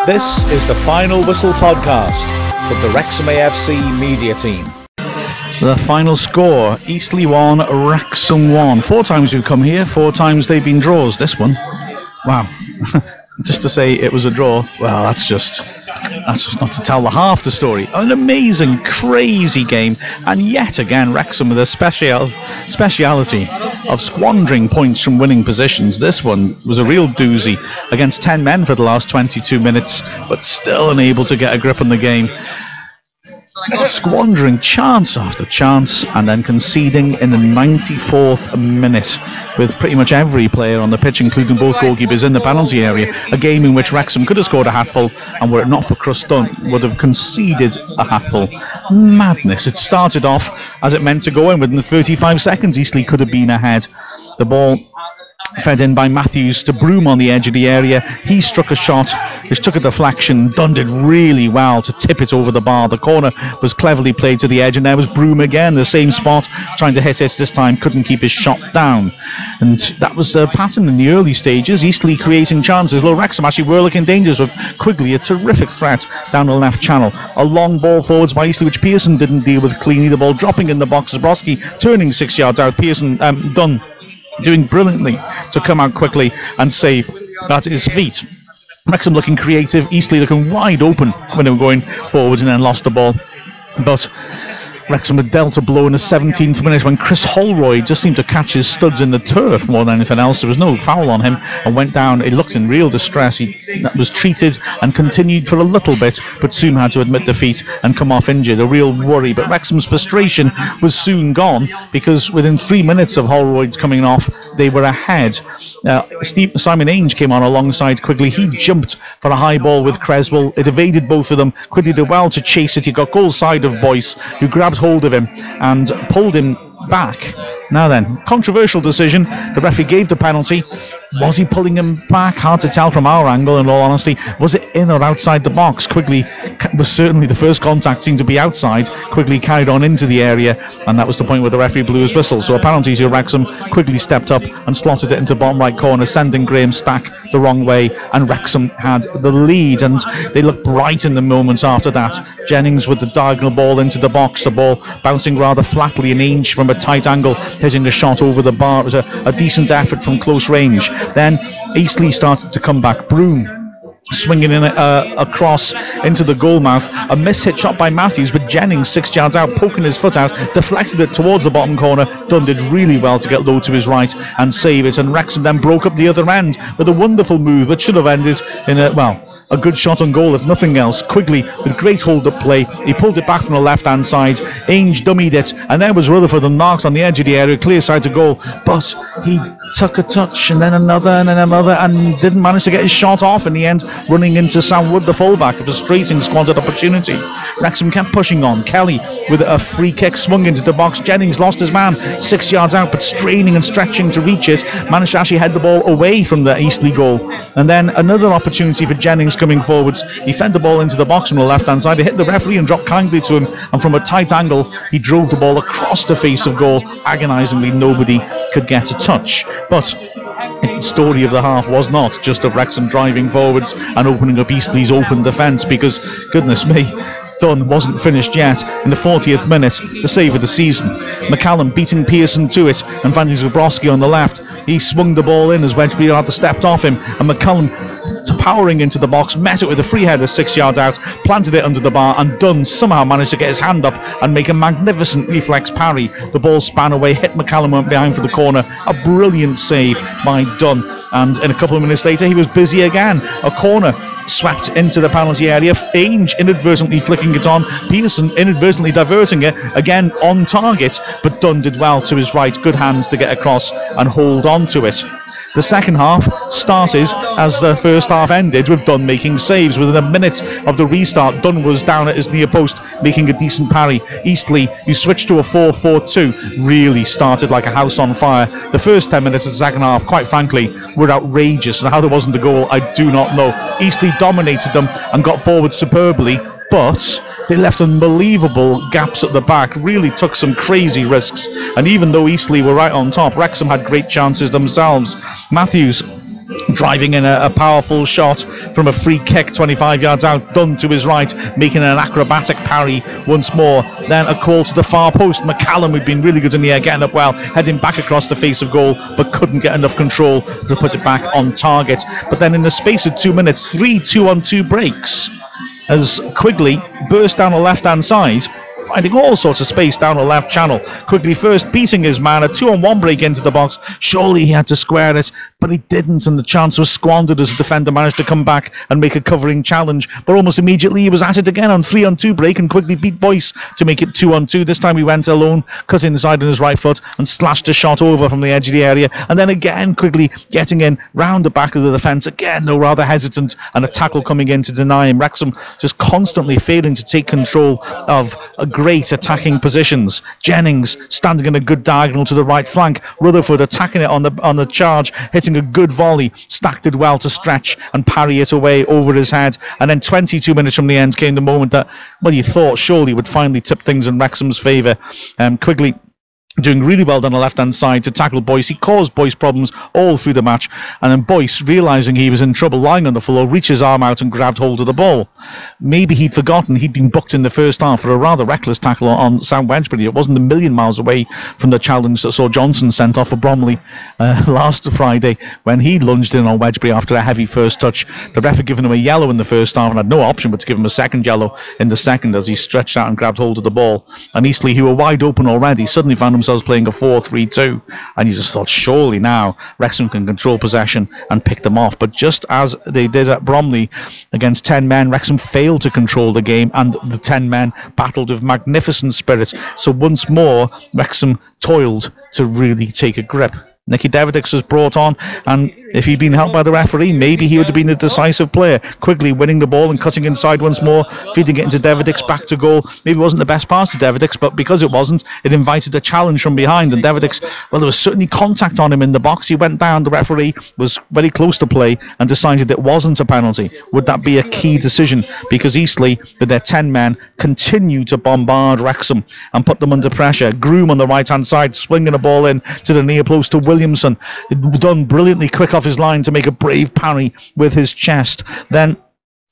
This is the Final Whistle podcast from the Wrexham AFC media team. The final score, Eastleigh 1, Wrexham 1. 4 times we've come here, 4 times they've been draws. This one, wow. Just to say it was a draw, well, that's just not to tell the half the story. An amazing, crazy game, and yet again Wrexham with a speciality of squandering points from winning positions. This one was a real doozy against 10 men for the last 22 minutes, but still unable to get a grip on the game. Squandering chance after chance and then conceding in the 94th minute with pretty much every player on the pitch, including both goalkeepers, in the penalty area. A game in which Wrexham could have scored a hatful, and were it not for Crust Dunn, would have conceded a hatful. Madness. It started off as it meant to go in. Within the 35 seconds, Eastleigh could have been ahead. The ball fed in by Matthews to Broom on the edge of the area. He struck a shot which took a deflection. Dunn did really well to tip it over the bar. The corner was cleverly played to the edge, and there was Broom again, the same spot, trying to hit it. This time couldn't keep his shot down, and that was the pattern in the early stages. Eastleigh creating chances, while Wrexham actually were looking dangerous, with Quigley a terrific threat down the left channel. A long ball forwards by Eastleigh which Pearson didn't deal with cleanly. The ball dropping in the box. Zabrowski turning 6 yards out. Pearson, Dunn doing brilliantly to come out quickly and save at his feet. Wrexham looking creative, Eastleigh looking wide open when they were going forward, and then lost the ball. But Wrexham had dealt a blow in the 17th minute when Chris Holroyd just seemed to catch his studs in the turf more than anything else. There was no foul on him and went down. He looked in real distress. He was treated and continued for a little bit, but soon had to admit defeat and come off injured. A real worry. But Wrexham's frustration was soon gone, because within 3 minutes of Holroyd's coming off, they were ahead. Simon Ainge came on alongside Quigley. He jumped for a high ball with Creswell. It evaded both of them. Quigley did well to chase it. He got goal side of Boyce, who grabbed hold of him and pulled him back. Now then, controversial decision. The referee gave the penalty. Was he pulling him back? Hard to tell from our angle, in all honesty. Was it in or outside the box? Quigley was certainly, the first contact seemed to be outside. Quigley carried on into the area, and that was the point where the referee blew his whistle. So a penalty to Wrexham. Quigley stepped up and slotted it into bottom right corner, sending Graham Stack the wrong way, and Wrexham had the lead, and they looked bright in the moments after that. Jennings with the diagonal ball into the box, the ball bouncing rather flatly, an inch from a tight angle, hitting a shot over the bar. It was a decent effort from close range. Then Eastleigh started to come back. Broom swinging in a cross into the goal mouth. A miss-hit shot by Matthews, but Jennings 6 yards out, poking his foot out, deflected it towards the bottom corner. Dunn did really well to get low to his right and save it, and Wrexham then broke up the other end with a wonderful move that should have ended in a good shot on goal, if nothing else. Quigley with great hold-up play. He pulled it back from the left-hand side. Ainge dummied it, and there was Rutherford and Marks on the edge of the area, clear side to goal, but he took a touch and then another and then another, and didn't manage to get his shot off in the end, running into Sam Wood, the fullback. A frustrating squandered opportunity. Wrexham kept pushing on. Kelly with a free kick swung into the box. Jennings lost his man 6 yards out, but straining and stretching to reach it, managed to actually head the ball away from the Eastleigh goal. And then another opportunity for Jennings coming forwards. He fed the ball into the box from the left hand side. He hit the referee and dropped kindly to him, and from a tight angle he drove the ball across the face of goal. Agonisingly, nobody could get a touch. But the story of the half was not just of Wrexham driving forwards and opening up Eastleigh's open defence, because, goodness me, Dunn wasn't finished yet. In the 40th minute, the save of the season, McCallum beating Pearson to it, and finding Zabrowski on the left. He swung the ball in as Wedgbury had stepped off him, and McCallum, powering into the box, met it with a free header 6 yards out, planted it under the bar, and Dunn somehow managed to get his hand up and make a magnificent reflex parry. The ball span away, hit McCallum, went behind for the corner. A brilliant save by Dunn, and in a couple of minutes later he was busy again. A corner swept into the penalty area. Ainge inadvertently flicking it on. Pearson inadvertently diverting it. Again on target, but Dunn did well to his right. Good hands to get across and hold on to it. The second half started as the first half ended, with Dunn making saves. Within a minute of the restart, Dunn was down at his near post making a decent parry. Eastleigh, who switched to a 4-4-2, really started like a house on fire. The first 10 minutes of the second half, quite frankly, were outrageous, and how there wasn't a goal, I do not know. Eastleigh dominated them and got forward superbly, but they left unbelievable gaps at the back, really took some crazy risks. And even though Eastleigh were right on top, Wrexham had great chances themselves. Matthews driving in a powerful shot from a free kick 25 yards out, done to his right, making an acrobatic parry once more. Then a call to the far post. McCallum, who'd been really good in the air, getting up well, heading back across the face of goal, but couldn't get enough control to put it back on target. But then in the space of 2 minutes, 3 2-on-2 breaks as Quigley burst down the left-hand side, finding all sorts of space down the left channel. Quigley first beating his man, a 2-on-1 break into the box. Surely he had to square it, but he didn't, and the chance was squandered as the defender managed to come back and make a covering challenge. But almost immediately he was at it again on 3-on-2 break, and Quigley beat Boyce to make it 2-on-2. This time he went alone, cut inside on his right foot and slashed a shot over from the edge of the area. And then again Quigley getting in round the back of the defence again, though rather hesitant, and a tackle coming in to deny him. Wrexham just constantly failing to take control of great attacking positions. Jennings standing in a good diagonal to the right flank. Rutherford attacking it on the charge, hitting a good volley, stacked it well to stretch and parry it away over his head. And then 22 minutes from the end came the moment that, well, you thought surely would finally tip things in Wrexham's favour. Quigley doing really well down the left-hand side to tackle Boyce. He caused Boyce problems all through the match, and then Boyce, realising he was in trouble lying on the floor, reached his arm out and grabbed hold of the ball. Maybe he'd forgotten he'd been booked in the first half for a rather reckless tackle on Sam Wedgbury. It wasn't a million miles away from the challenge that saw Johnson sent off for Bromley last Friday when he lunged in on Wedgbury after a heavy first touch. The ref had given him a yellow in the first half and had no option but to give him a second yellow in the second as he stretched out and grabbed hold of the ball. And Eastleigh, who were wide open already, suddenly found themselves playing a 4-3-2, and you just thought surely now Wrexham can control possession and pick them off. But just as they did at Bromley against 10 men, Wrexham failed to control the game, and the 10 men battled with magnificent spirit. So once more Wrexham toiled to really take a grip. Nicky Davidix was brought on, and if he'd been helped by the referee, maybe he would have been the decisive player. Quigley winning the ball and cutting inside once more, feeding it into Davidix back to goal. Maybe it wasn't the best pass to Davidix, but because it wasn't, it invited a challenge from behind. And Davidix, well, there was certainly contact on him in the box. He went down. The referee was very close to play and decided it wasn't a penalty. Would that be a key decision? Because Eastleigh, with their 10 men, continued to bombard Wrexham and put them under pressure. Groom on the right-hand side, swinging a ball in to the near post to Williamson. Done brilliantly quick off his line to make a brave parry with his chest. Then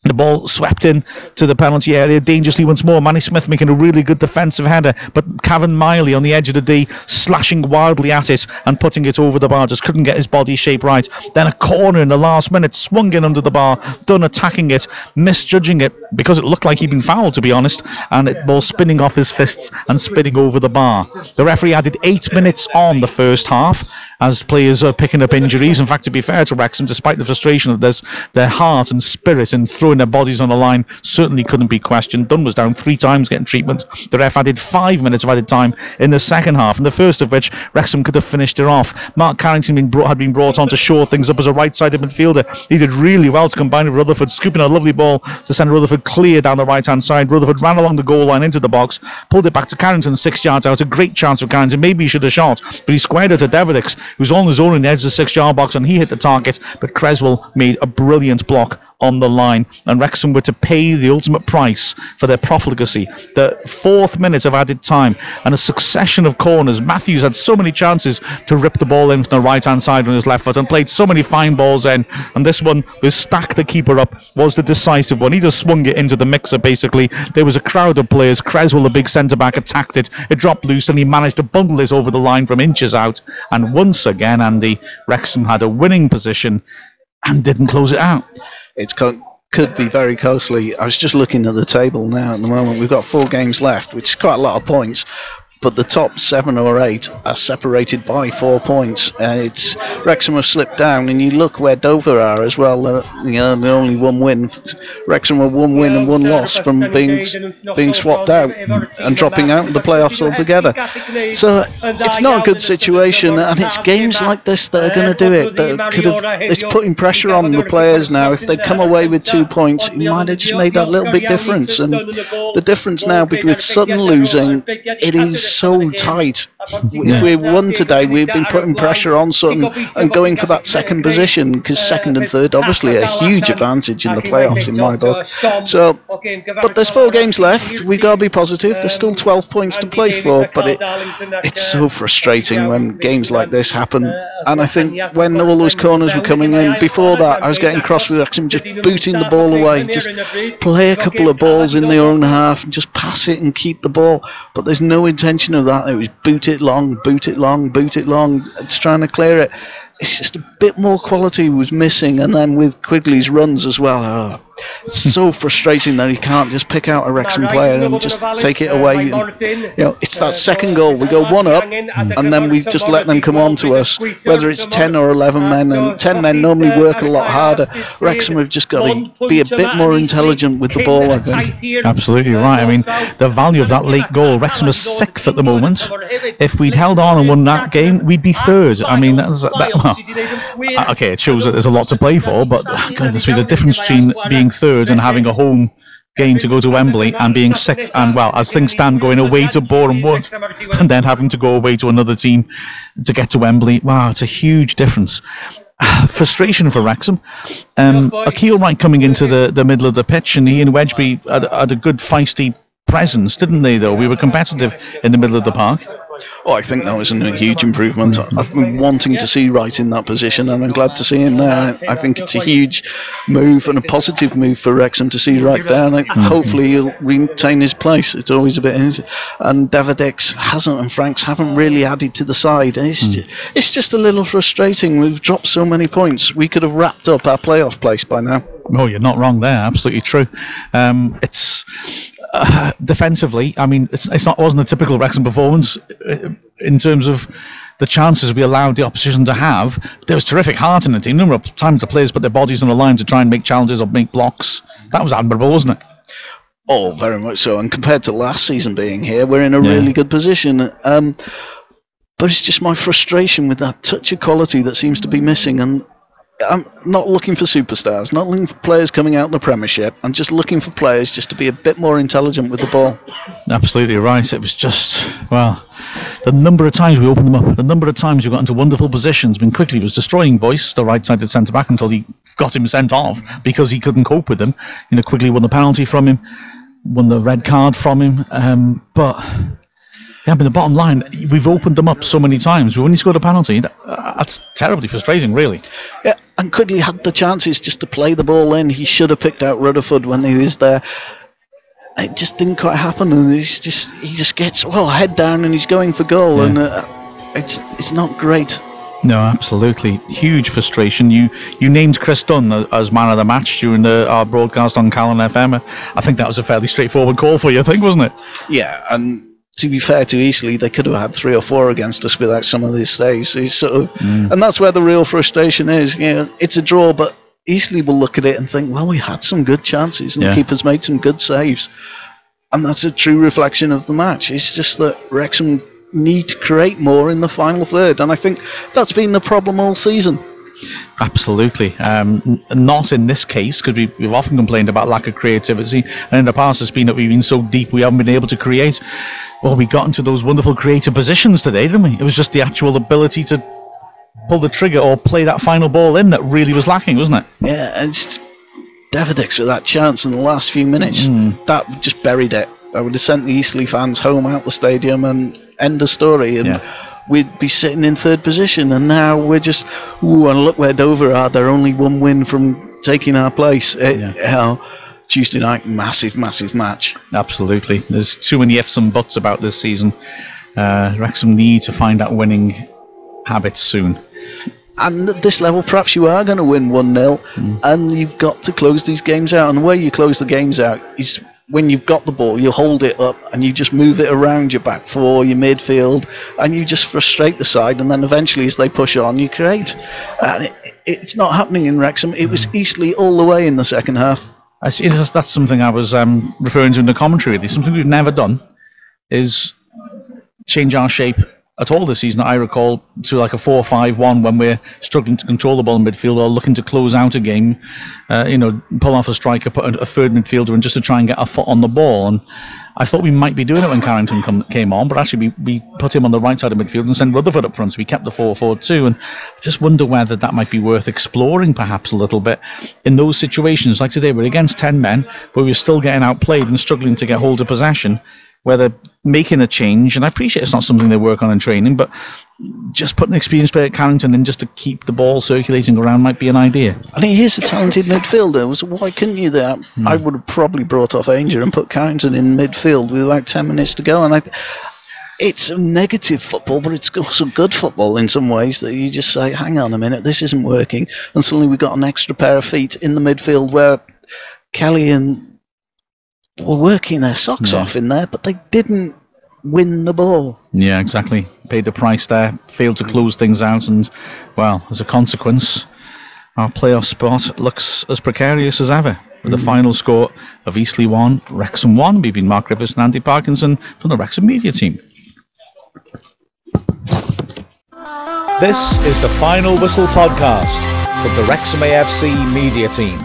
the ball swept in to the penalty area dangerously once more. Manny Smith making a really good defensive header, but Cavan Miley on the edge of the D slashing wildly at it and putting it over the bar, just couldn't get his body shape right. Then a corner in the last minute, swung in under the bar, Dunn attacking it, misjudging it because it looked like he'd been fouled, to be honest, and it ball spinning off his fists and spinning over the bar. The referee added 8 minutes on the first half as players are picking up injuries. In fact, to be fair to Wrexham, despite the frustration of this, their heart and spirit in throwing their bodies on the line certainly couldn't be questioned. Dunn was down 3 times getting treatment. The ref added 5 minutes of added time in the second half, and the first of which Wrexham could have finished it off. Mark Carrington had been brought on to shore things up as a right-sided midfielder. He did really well to combine with Rutherford, scooping a lovely ball to send Rutherford clear down the right-hand side. Rutherford ran along the goal line into the box, pulled it back to Carrington 6 yards out. A great chance for Carrington. Maybe he should have shot, but he squared it to Davidix, who was on his own in the edge of the 6-yard box, and he hit the target, but Creswell made a brilliant block on the line, and Wrexham were to pay the ultimate price for their profligacy. The 4th minute of added time and a succession of corners. Matthews had so many chances to rip the ball in from the right-hand side on his left foot and played so many fine balls in, and this one, with Stack the keeper up, was the decisive one. He just swung it into the mixer basically. There was a crowd of players. Creswell, the big centre-back, attacked it. It dropped loose and he managed to bundle it over the line from inches out, and once again, Andy, Wrexham had a winning position and didn't close it out. It could be very closely. I was just looking at the table now at the moment. We've got 4 games left, which is quite a lot of points, but the top 7 or 8 are separated by 4 points. It's Wrexham have slipped down, and you look where Dover are as well. They're only 1 win. Wrexham were 1 win and 1 loss from being swapped out and dropping out of the playoffs altogether. So it's not a good situation, and it's games like this that are going to do it. It's putting pressure on the players now. If they come away with 2 points, it might have just made that little bit difference. And the difference now, with Sutton losing, it is so tight. If we won today, we've been putting pressure on Sutton and going for that second position, because second and third, obviously, a huge advantage in the playoffs in my book. So, but there's 4 games left. We've got to be positive. There's still 12 points to play for, but it's so frustrating when games like this happen. And I think when all those corners were coming in, before that, I was getting cross with Wrexham, just booting the ball away. Just play a couple of balls in their own half and just pass it and keep the ball. But there's no intention of that. It was boot it long, boot it long, boot it long, just trying to clear it. It's just a bit more quality was missing, and then with Quigley's runs as well. It's so frustrating that he can't just pick out a Wrexham player and just take it away. And, it's that second goal. We go 1 up, and then we just let them come on to us. Whether it's 10 or 11 men, and 10 men normally work a lot harder. Wrexham have just got to be a bit more intelligent with the ball, I think. Absolutely right. I mean, the value of that late goal. Wrexham is 6th at the moment. If we'd held on and won that game, we'd be 3rd. I mean, okay, it shows that there's a lot to play for, but goodness me, the difference between being 3rd and having a home game to go to Wembley and being 6th, and well, as things stand, going away to Boreham Wood and then having to go away to another team to get to Wembley. Wow, it's a huge difference. Frustration for Wrexham. Akil Wright coming into the middle of the pitch, and he and Wedgby had a good feisty presence, didn't they, though? We were competitive in the middle of the park. Oh, I think that was a huge improvement. I've been wanting to see Wright in that position, and I'm glad to see him there. I think it's a huge move and a positive move for Wrexham to see Wright there, and hopefully he'll retain his place. It's always a bit easy. And Davidex and Franks haven't really added to the side. It's just a little frustrating. We've dropped so many points. We could have wrapped up our playoff place by now. Oh, you're not wrong there. Absolutely true. It's defensively, I mean, it wasn't a typical Wrexham performance in terms of the chances we allowed the opposition to have. There was terrific heart in the team. A number of times the players put their bodies on the line to try and make challenges or make blocks. That was admirable, wasn't it? Oh, very much so. And compared to last season being here, we're in a really good position. But it's just my frustration with that touch of quality that seems to be missing. And I'm not looking for superstars, not looking for players coming out in the Premiership. I'm just looking for players just to be a bit more intelligent with the ball. Absolutely right. It was just, well, the number of times we opened them up, the number of times we got into wonderful positions. I mean, Quigley was destroying Boyce, the right-sided centre-back, until he got him sent off because he couldn't cope with him. Quigley won the penalty from him, won the red card from him, but... Yeah, but the bottom line, we've opened them up so many times. We only scored a penalty. That's terribly frustrating, really. Yeah, and Quigley had the chances just to play the ball in. He should have picked out Rutherford when he was there. It just didn't quite happen, and he just gets head down and he's going for goal, and it's not great. No, absolutely. Huge frustration. You named Chris Dunn as man of the match during our broadcast on Callan FM. I think that was a fairly straightforward call for you, I think, wasn't it? Yeah, and to be fair to Eastleigh, they could have had 3 or 4 against us without some of these saves. It's sort of, and that's where the real frustration is. It's a draw, but Eastleigh will look at it and think, well, we had some good chances, and the keeper's made some good saves, and that's a true reflection of the match. It's just that Wrexham need to create more in the final third, and I think that's been the problem all season. Absolutely. Not in this case, because we've often complained about lack of creativity, and in the past it's been that we've been so deep we haven't been able to create. Well, we got into those wonderful creative positions today, didn't we? It was just the actual ability to pull the trigger or play that final ball in that really was lacking, wasn't it? Yeah, and Davidex with that chance in the last few minutes, that just buried it. I would have sent the Eastleigh fans home out the stadium and end of story, and we'd be sitting in 3rd position, and now we're just, and look where Dover are. They're only 1 win from taking our place. Tuesday night, massive match. Absolutely. There's too many ifs and buts about this season. Wrexham need to find that winning habit soon. And at this level, perhaps you are going to win 1-0, and you've got to close these games out. And the way you close the games out is when you've got the ball, you hold it up and you just move it around your back 4, your midfield, and you just frustrate the side, and then eventually as they push on, you create. And it's not happening in Wrexham. It was Eastleigh all the way in the second half. I see. That's something I was referring to in the commentary. Something we've never done is change our shape at all this season, I recall, to like a 4-5-1 when we're struggling to control the ball in midfield or looking to close out a game, pull off a striker, put a third midfielder in just to try and get a foot on the ball. And I thought we might be doing it when Carrington came on, but actually we put him on the right side of midfield and sent Rutherford up front, so we kept the 4-4-2. And I just wonder whether that might be worth exploring perhaps a little bit in those situations. Like today, we're against 10 men, but we're still getting outplayed and struggling to get hold of possession, whether making a change, and I appreciate it's not something they work on in training, but just putting an experienced player at Carrington in just to keep the ball circulating around might be an idea. I mean, he's a talented midfielder. So why couldn't you there? I would have probably brought off Ainger and put Carrington in midfield with about 10 minutes to go. And it's a negative football, but it's also good football in some ways, that you just say, hang on a minute, this isn't working. And suddenly we've got an extra pair of feet in the midfield where Kelly and were working their socks off in there, but they didn't win the ball. Yeah, exactly. Paid the price there, failed to close things out, and, well, as a consequence, our playoff spot looks as precarious as ever. With the final score of Eastleigh 1, Wrexham 1. We've been Mark Griffiths and Andy Parkinson from the Wrexham media team. This is the Final Whistle podcast from the Wrexham AFC media team.